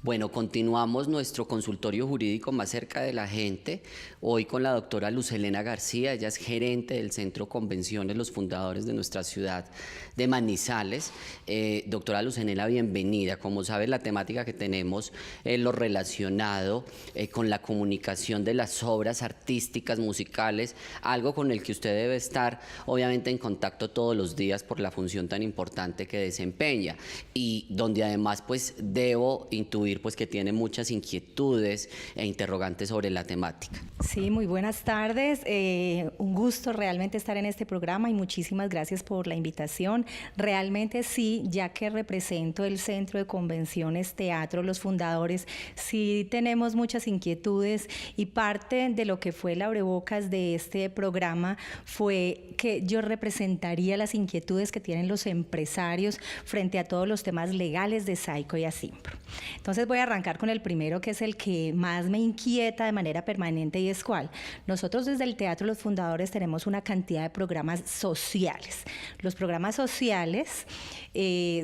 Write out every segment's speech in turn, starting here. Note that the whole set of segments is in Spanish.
Bueno, continuamos nuestro consultorio jurídico más cerca de la gente, hoy con la doctora Luz Helena García. Ella es gerente del Centro Convenciones, los fundadores de nuestra ciudad de Manizales. Doctora Luz Helena, bienvenida. Como sabes, la temática que tenemos es lo relacionado con la comunicación de las obras artísticas, musicales, algo con el que usted debe estar obviamente en contacto todos los días por la función tan importante que desempeña, y donde además pues debo intuir pues que tiene muchas inquietudes e interrogantes sobre la temática. Sí, muy buenas tardes. Un gusto realmente estar en este programa y muchísimas gracias por la invitación. Realmente sí, ya que represento el Centro de Convenciones Teatro, los fundadores, sí tenemos muchas inquietudes, y parte de lo que fue el abrebocas de este programa fue que yo representaría las inquietudes que tienen los empresarios frente a todos los temas legales de SAICO y ASIMPRO. Entonces voy a arrancar con el primero, que es el que más me inquieta de manera permanente, y es cuál. Nosotros desde el teatro, los fundadores, tenemos una cantidad de programas sociales. Los programas sociales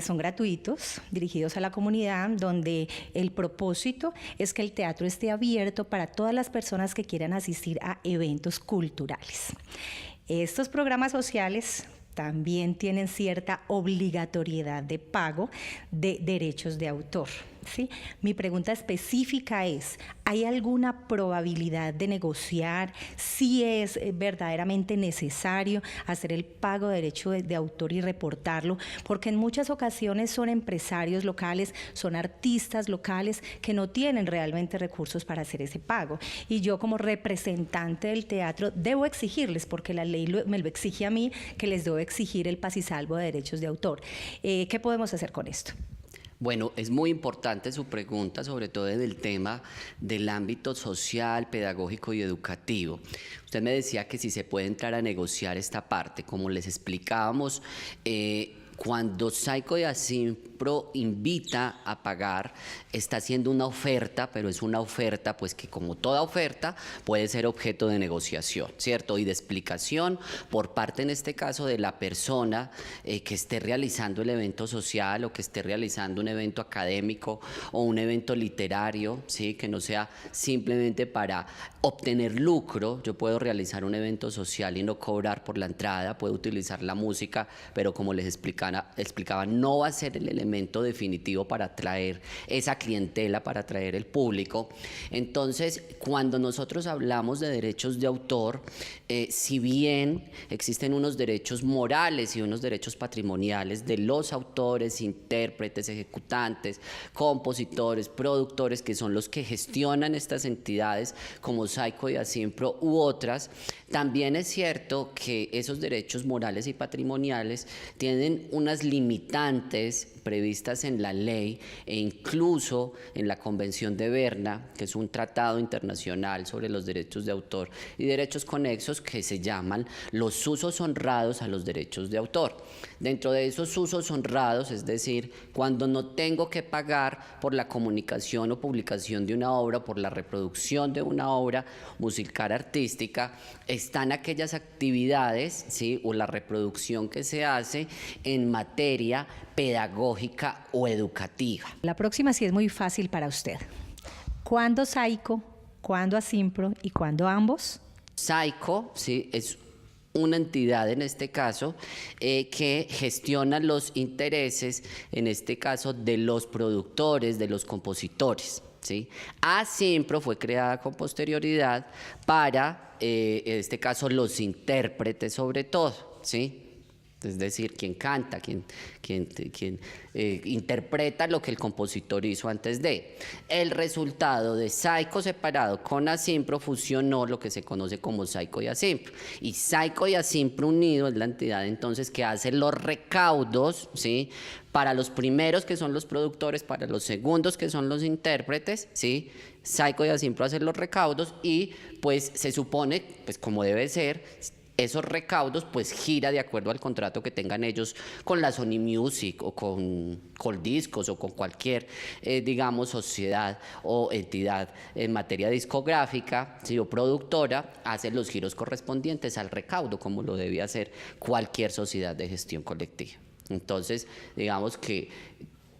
son gratuitos, dirigidos a la comunidad, donde el propósito es que el teatro esté abierto para todas las personas que quieran asistir a eventos culturales. Estos programas sociales también tienen cierta obligatoriedad de pago de derechos de autor, ¿sí? Mi pregunta específica es, ¿hay alguna probabilidad de negociar si es verdaderamente necesario hacer el pago de derecho de autor y reportarlo? Porque en muchas ocasiones son empresarios locales, son artistas locales que no tienen realmente recursos para hacer ese pago. Y yo, como representante del teatro, debo exigirles, porque la ley me lo exige a mí, que les debo exigir el paz y salvo de derechos de autor. ¿Qué podemos hacer con esto? Bueno, es muy importante su pregunta, sobre todo en el tema del ámbito social, pedagógico y educativo. Usted me decía que si se puede entrar a negociar esta parte. Como les explicábamos, cuando SAICO y ASIMPRO invita a pagar, está haciendo una oferta, pero es una oferta pues que, como toda oferta, puede ser objeto de negociación, ¿cierto? Y de explicación por parte, en este caso, de la persona que esté realizando el evento social, o que esté realizando un evento académico o un evento literario, ¿sí? Que no sea simplemente para obtener lucro. Yo puedo realizar un evento social y no cobrar por la entrada, puedo utilizar la música, pero como les explicaba, no va a ser el elemento definitivo para atraer esa clientela, para atraer el público. Entonces, cuando nosotros hablamos de derechos de autor, si bien existen unos derechos morales y unos derechos patrimoniales de los autores, intérpretes, ejecutantes, compositores, productores, que son los que gestionan estas entidades como SAICO y ASIMPRO u otras, también es cierto que esos derechos morales y patrimoniales tienen unas limitantes previstas en la ley e incluso en la Convención de Berna, que es un tratado internacional sobre los derechos de autor y derechos conexos, que se llaman los usos honrados a los derechos de autor. Dentro de esos usos honrados, es decir, cuando no tengo que pagar por la comunicación o publicación de una obra, por la reproducción de una obra musical artística, están aquellas actividades, ¿sí? O la reproducción que se hace en materia pedagógica o educativa. La próxima sí es muy fácil para usted. ¿Cuándo SAICO, cuándo ASIMPRO y cuándo ambos? SAICO, sí, es una entidad en este caso que gestiona los intereses, en este caso, de los productores, de los compositores, ¿sí? ASIMPRO fue creada con posterioridad para, en este caso, los intérpretes sobre todo, ¿sí? Es decir, quien canta, quien interpreta lo que el compositor hizo antes de. El resultado de SAICO separado con ASIMPRO fusionó lo que se conoce como SAICO y ASIMPRO. Y SAICO y ASIMPRO unido es la entidad entonces que hace los recaudos, ¿sí? Para los primeros, que son los productores, para los segundos, que son los intérpretes, ¿sí? SAICO y ASIMPRO hacen los recaudos y pues se supone, pues como debe ser, esos recaudos pues gira de acuerdo al contrato que tengan ellos con la Sony Music o con Discos o con cualquier, digamos, sociedad o entidad en materia discográfica, ¿sí? O productora, hace los giros correspondientes al recaudo, como lo debe hacer cualquier sociedad de gestión colectiva. Entonces, digamos que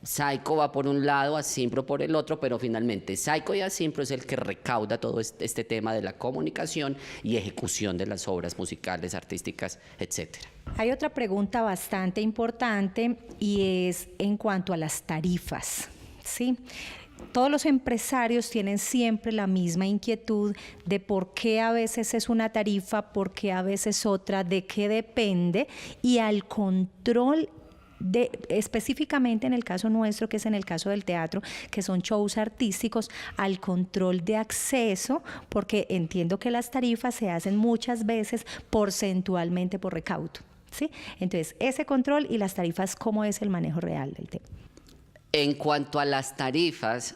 Saico va por un lado, Asimpro por el otro, pero finalmente Saico y Asimpro es el que recauda todo este tema de la comunicación y ejecución de las obras musicales, artísticas, etcétera. Hay otra pregunta bastante importante y es en cuanto a las tarifas, ¿sí? Todos los empresarios tienen siempre la misma inquietud de por qué a veces es una tarifa, por qué a veces otra, de qué depende, y al control específicamente en el caso nuestro, que es en el caso del teatro, que son shows artísticos, al control de acceso, porque entiendo que las tarifas se hacen muchas veces porcentualmente por recaudo, ¿sí? Entonces, ese control y las tarifas, ¿cómo es el manejo real del tema? En cuanto a las tarifas,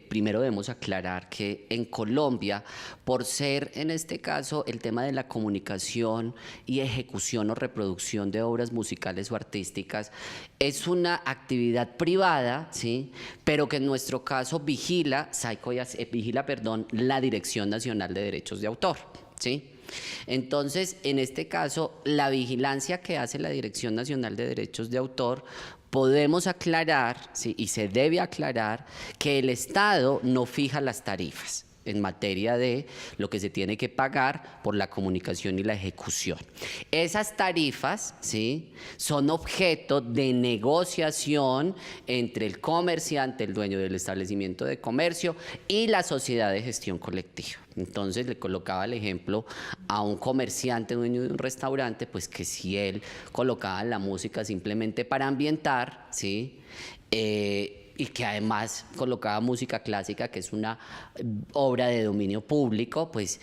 primero debemos aclarar que en Colombia, por ser en este caso el tema de la comunicación y ejecución o reproducción de obras musicales o artísticas, es una actividad privada, ¿sí? Pero que en nuestro caso vigila la Dirección Nacional de Derechos de Autor, ¿sí? Entonces, en este caso, la vigilancia que hace la Dirección Nacional de Derechos de Autor, podemos aclarar, ¿sí? Y se debe aclarar, que el Estado no fija las tarifas en materia de lo que se tiene que pagar por la comunicación y la ejecución. Esas tarifas, ¿sí?, son objeto de negociación entre el comerciante, el dueño del establecimiento de comercio, y la sociedad de gestión colectiva. Entonces le colocaba el ejemplo a un comerciante dueño de un restaurante, pues que si él colocaba la música simplemente para ambientar, ¿sí?, y que además colocaba música clásica, que es una obra de dominio público, pues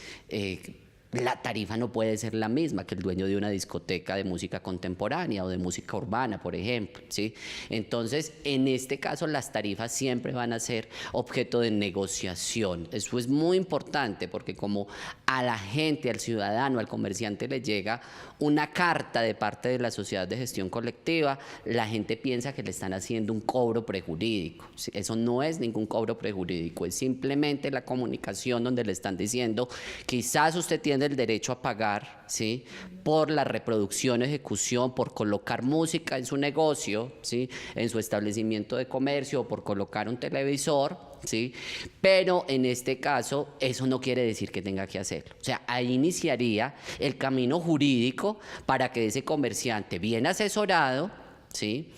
la tarifa no puede ser la misma que el dueño de una discoteca de música contemporánea o de música urbana, por ejemplo, ¿sí? Entonces, en este caso, las tarifas siempre van a ser objeto de negociación. Eso es muy importante porque como a la gente, al ciudadano, al comerciante le llega una carta de parte de la sociedad de gestión colectiva, la gente piensa que le están haciendo un cobro prejurídico, ¿sí? Eso no es ningún cobro prejurídico, es simplemente la comunicación donde le están diciendo, quizás usted tiene el derecho a pagar, ¿sí?, por la reproducción, ejecución, por colocar música en su negocio, ¿sí?, en su establecimiento de comercio, o por colocar un televisor, ¿sí? Pero en este caso eso no quiere decir que tenga que hacerlo. O sea, ahí iniciaría el camino jurídico para que ese comerciante bien asesorado, ¿sí?,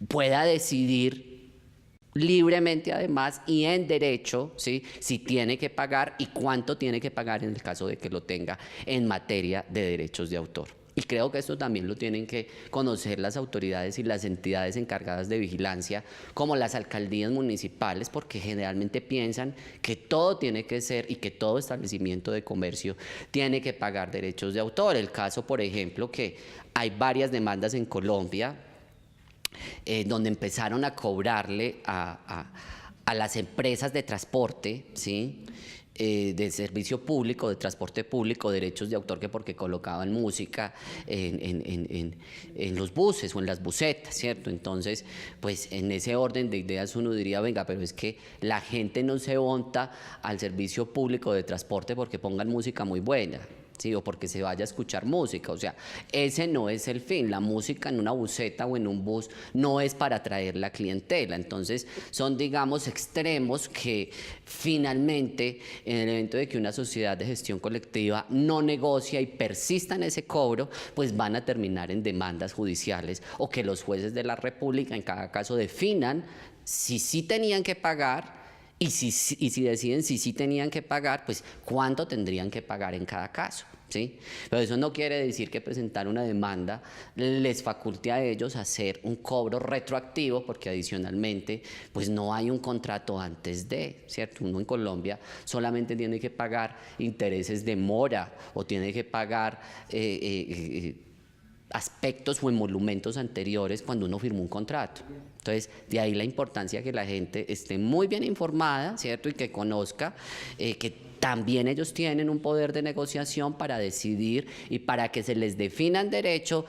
pueda decidir libremente además y en derecho, ¿sí?, si tiene que pagar y cuánto tiene que pagar en el caso de que lo tenga en materia de derechos de autor. Y creo que esto también lo tienen que conocer las autoridades y las entidades encargadas de vigilancia, como las alcaldías municipales, porque generalmente piensan que todo tiene que ser y que todo establecimiento de comercio tiene que pagar derechos de autor. El caso, por ejemplo, que hay varias demandas en Colombia donde empezaron a cobrarle a las empresas de transporte, ¿sí?, de servicio público, de transporte público, derechos de autor, que porque colocaban música en los buses o en las busetas, ¿cierto? Entonces, pues en ese orden de ideas uno diría, venga, pero es que la gente no se monta al servicio público de transporte porque pongan música muy buena, ¿sí?, o porque se vaya a escuchar música. O sea, ese no es el fin. La música en una buseta o en un bus no es para atraer la clientela. Entonces, son, digamos, extremos que finalmente, en el evento de que una sociedad de gestión colectiva no negocia y persista en ese cobro, pues van a terminar en demandas judiciales, o que los jueces de la República en cada caso definan si sí tenían que pagar. Y si deciden si sí tenían que pagar, pues cuánto tendrían que pagar en cada caso, ¿sí? Pero eso no quiere decir que presentar una demanda les faculte a ellos hacer un cobro retroactivo, porque adicionalmente pues no hay un contrato antes de, ¿cierto? Uno en Colombia solamente tiene que pagar intereses de mora o tiene que pagar aspectos o emolumentos anteriores cuando uno firmó un contrato. Entonces, de ahí la importancia que la gente esté muy bien informada, ¿cierto?, y que conozca que también ellos tienen un poder de negociación para decidir y para que se les definan derecho,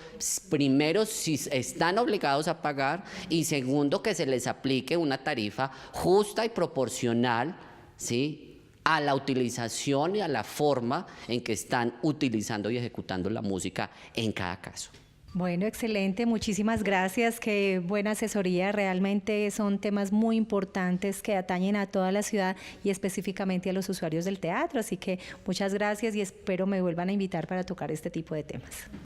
primero, si están obligados a pagar, y segundo, que se les aplique una tarifa justa y proporcional, ¿sí?, a la utilización y a la forma en que están utilizando y ejecutando la música en cada caso. Bueno, excelente, muchísimas gracias, qué buena asesoría, realmente son temas muy importantes que atañen a toda la ciudad y específicamente a los usuarios del teatro, así que muchas gracias y espero me vuelvan a invitar para tocar este tipo de temas.